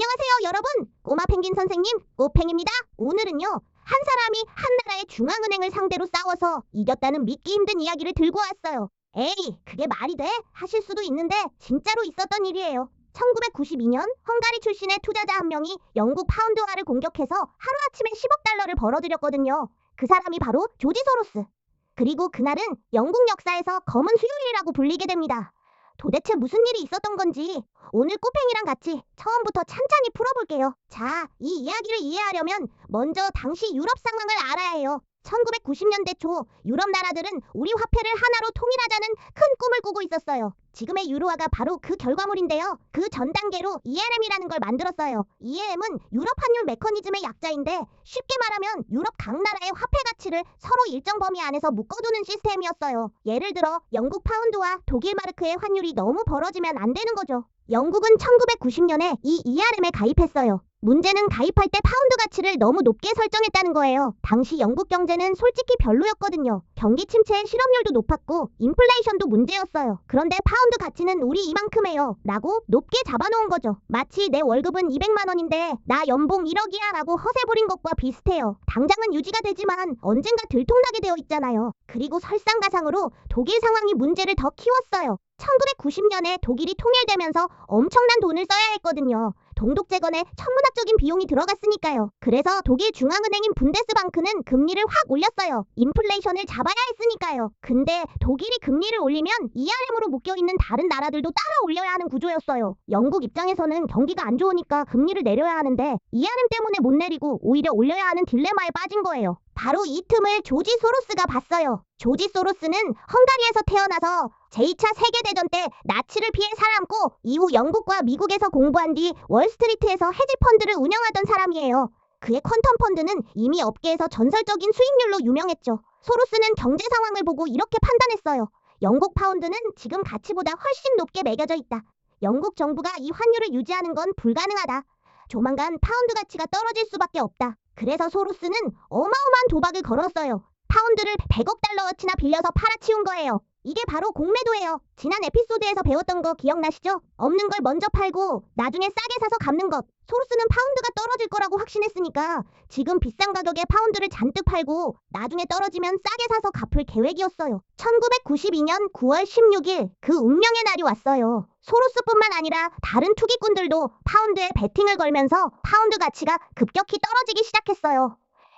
안녕하세요, 여러분. 꼬마 펭귄 선생님, 꼬팽입니다. 오늘은요, 한 사람이 한 나라의 중앙은행을 상대로 싸워서 이겼다는 믿기 힘든 이야기를 들고 왔어요. 에이, 그게 말이 돼? 하실 수도 있는데 진짜로 있었던 일이에요. 1992년 헝가리 출신의 투자자 한 명이 영국 파운드화를 공격해서 하루아침에 10억 달러를 벌어들였거든요. 그 사람이 바로 조지 소로스. 그리고 그날은 영국 역사에서 검은 수요일이라고 불리게 됩니다. 도대체 무슨 일이 있었던 건지 오늘 꼬팽이랑 같이 처음부터 찬찬히 풀어볼게요. 자, 이 이야기를 이해하려면 먼저 당시 유럽 상황을 알아야 해요. 1990년대 초 유럽 나라들은 우리 화폐를 하나로 통일하자는 큰 꿈을 꾸고 있었어요. 지금의 유로화가 바로 그 결과물인데요. 그 전 단계로 ERM이라는 걸 만들었어요. ERM은 유럽 환율 메커니즘의 약자인데 쉽게 말하면 유럽 각 나라의 화폐 가치를 서로 일정 범위 안에서 묶어두는 시스템이었어요. 예를 들어 영국 파운드와 독일 마르크의 환율이 너무 벌어지면 안 되는 거죠. 영국은 1990년에 이 ERM에 가입했어요. 문제는 가입할 때 파운드 가치를 너무 높게 설정했다는 거예요. 당시 영국 경제는 솔직히 별로였거든요. 경기 침체에 실업률도 높았고 인플레이션도 문제였어요. 그런데 파운드 가치는 우리 이만큼해요 라고 높게 잡아놓은 거죠. 마치 내 월급은 200만 원인데 나 연봉 1억이야 라고 허세 부린 것과 비슷해요. 당장은 유지가 되지만 언젠가 들통나게 되어 있잖아요. 그리고 설상가상으로 독일 상황이 문제를 더 키웠어요. 1990년에 독일이 통일되면서 엄청난 돈을 써야 했거든요. 동독 재건에 천문학적인 비용이 들어갔으니까요. 그래서 독일 중앙은행인 분데스방크는 금리를 확 올렸어요. 인플레이션을 잡아야 했으니까요. 근데 독일이 금리를 올리면 ERM으로 묶여있는 다른 나라들도 따라 올려야 하는 구조였어요. 영국 입장에서는 경기가 안 좋으니까 금리를 내려야 하는데 ERM 때문에 못 내리고 오히려 올려야 하는 딜레마에 빠진 거예요. 바로 이 틈을 조지 소로스가 봤어요. 조지 소로스는 헝가리에서 태어나서 제2차 세계대전 때 나치를 피해 살아남고 이후 영국과 미국에서 공부한 뒤 월스트리트에서 헤지펀드를 운영하던 사람이에요. 그의 퀀텀 펀드는 이미 업계에서 전설적인 수익률로 유명했죠. 소로스는 경제 상황을 보고 이렇게 판단했어요. 영국 파운드는 지금 가치보다 훨씬 높게 매겨져 있다. 영국 정부가 이 환율을 유지하는 건 불가능하다. 조만간 파운드 가치가 떨어질 수밖에 없다. 그래서 소로스는 어마어마한 도박을 걸었어요. 파운드를 100억 달러어치나 빌려서 팔아치운 거예요. 이게 바로 공매도예요. 지난 에피소드에서 배웠던 거 기억나시죠? 없는 걸 먼저 팔고 나중에 싸게 사서 갚는 것. 소로스는 파운드가 떨어질 거라고 확신했으니까 지금 비싼 가격에 파운드를 잔뜩 팔고 나중에 떨어지면 싸게 사서 갚을 계획이었어요. 1992년 9월 16일 그 운명의 날이 왔어요. 소로스뿐만 아니라 다른 투기꾼들도 파운드에 베팅을 걸면서 파운드 가치가 급격히 떨어지기 시작했어요.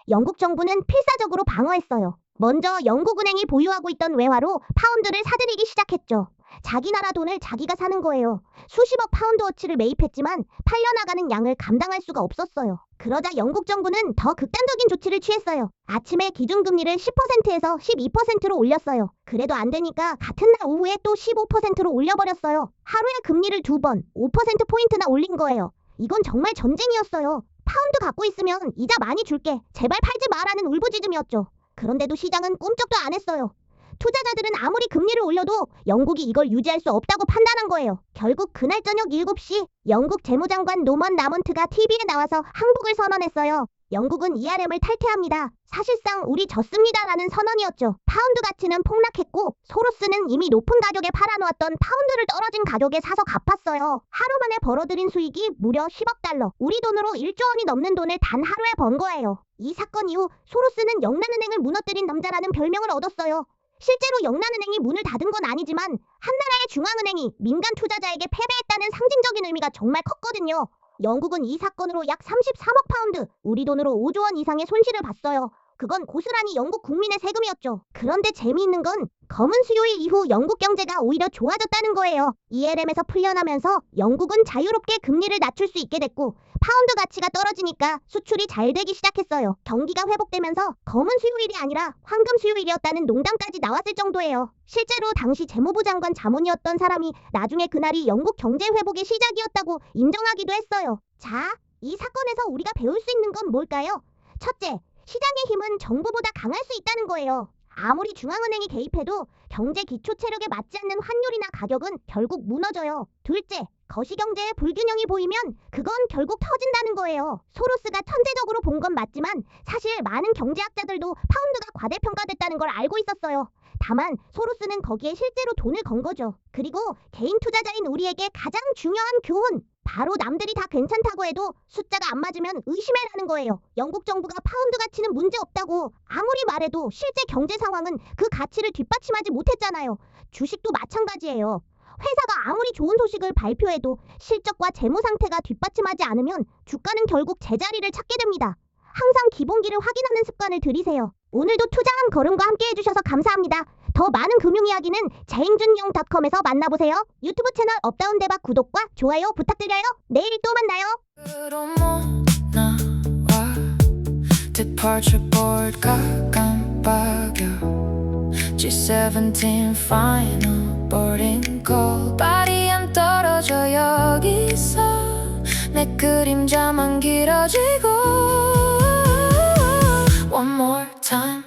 영국 정부는 필사적으로 방어했어요. 먼저 영국은행이 보유하고 있던 외화로 파운드를 사들이기 시작했죠. 자기 나라 돈을 자기가 사는 거예요. 수십억 파운드어치를 매입했지만 팔려나가는 양을 감당할 수가 없었어요. 그러자 영국 정부는 더 극단적인 조치를 취했어요. 아침에 기준금리를 10%에서 12%로 올렸어요. 그래도 안 되니까 같은 날 오후에 또 15%로 올려버렸어요. 하루에 금리를 2번, 5%포인트나 올린 거예요. 이건 정말 전쟁이었어요. 파운드 갖고 있으면 이자 많이 줄게. 제발 팔지 마라는 울부짖음이었죠. 그런데도 시장은 꼼짝도 안 했어요. 투자자들은 아무리 금리를 올려도 영국이 이걸 유지할 수 없다고 판단한 거예요. 결국 그날 저녁 7시 영국 재무장관 노먼 라몬트가 TV에 나와서 항복을 선언했어요. 영국은 ERM을 탈퇴합니다. 사실상 우리 졌습니다라는 선언이었죠. 파운드 가치는 폭락했고 소로스는 이미 높은 가격에 팔아놓았던 파운드를 떨어진 가격에 사서 갚았어요. 하루 만에 벌어들인 수익이 무려 10억 달러. 우리 돈으로 1조 원이 넘는 돈을 단 하루에 번 거예요. 이 사건 이후 소로스는 영란은행을 무너뜨린 남자라는 별명을 얻었어요. 실제로 영란은행이 문을 닫은 건 아니지만 한 나라의 중앙은행이 민간 투자자에게 패배했다는 상징적인 의미가 정말 컸거든요. 영국은 이 사건으로 약 33억 파운드, 우리 돈으로 5조 원 이상의 손실을 봤어요. 그건 고스란히 영국 국민의 세금이었죠. 그런데 재미있는 건 검은 수요일 이후 영국 경제가 오히려 좋아졌다는 거예요. ERM에서 풀려나면서 영국은 자유롭게 금리를 낮출 수 있게 됐고 파운드 가치가 떨어지니까 수출이 잘 되기 시작했어요. 경기가 회복되면서 검은 수요일이 아니라 황금 수요일이었다는 농담까지 나왔을 정도예요. 실제로 당시 재무부 장관 자문이었던 사람이 나중에 그날이 영국 경제 회복의 시작이었다고 인정하기도 했어요. 자, 이 사건에서 우리가 배울 수 있는 건 뭘까요? 첫째, 시장의 힘은 정부보다 강할 수 있다는 거예요. 아무리 중앙은행이 개입해도 경제 기초 체력에 맞지 않는 환율이나 가격은 결국 무너져요. 둘째, 거시경제의 불균형이 보이면 그건 결국 터진다는 거예요. 소로스가 천재적으로 본 건 맞지만 사실 많은 경제학자들도 파운드가 과대평가됐다는 걸 알고 있었어요. 다만 소로스는 거기에 실제로 돈을 건 거죠. 그리고 개인 투자자인 우리에게 가장 중요한 교훈, 바로 남들이 다 괜찮다고 해도 숫자가 안 맞으면 의심해라는 거예요. 영국 정부가 파운드 가치는 문제 없다고 아무리 말해도 실제 경제 상황은 그 가치를 뒷받침하지 못했잖아요. 주식도 마찬가지예요. 회사가 아무리 좋은 소식을 발표해도 실적과 재무 상태가 뒷받침하지 않으면 주가는 결국 제자리를 찾게 됩니다. 항상 기본기를 확인하는 습관을 들이세요. 오늘도 투자한 걸음과 함께 해주셔서 감사합니다. 더 많은 금융 이야기는 재행준용.com에서 만나보세요. 유튜브 채널 업다운대박 구독과 좋아요 부탁드려요. 내일 또 만나요. Departure board 깜빡여 G17 final boarding call 발이 안 떨어져 여기서 내 그림자만 길어지고 One more time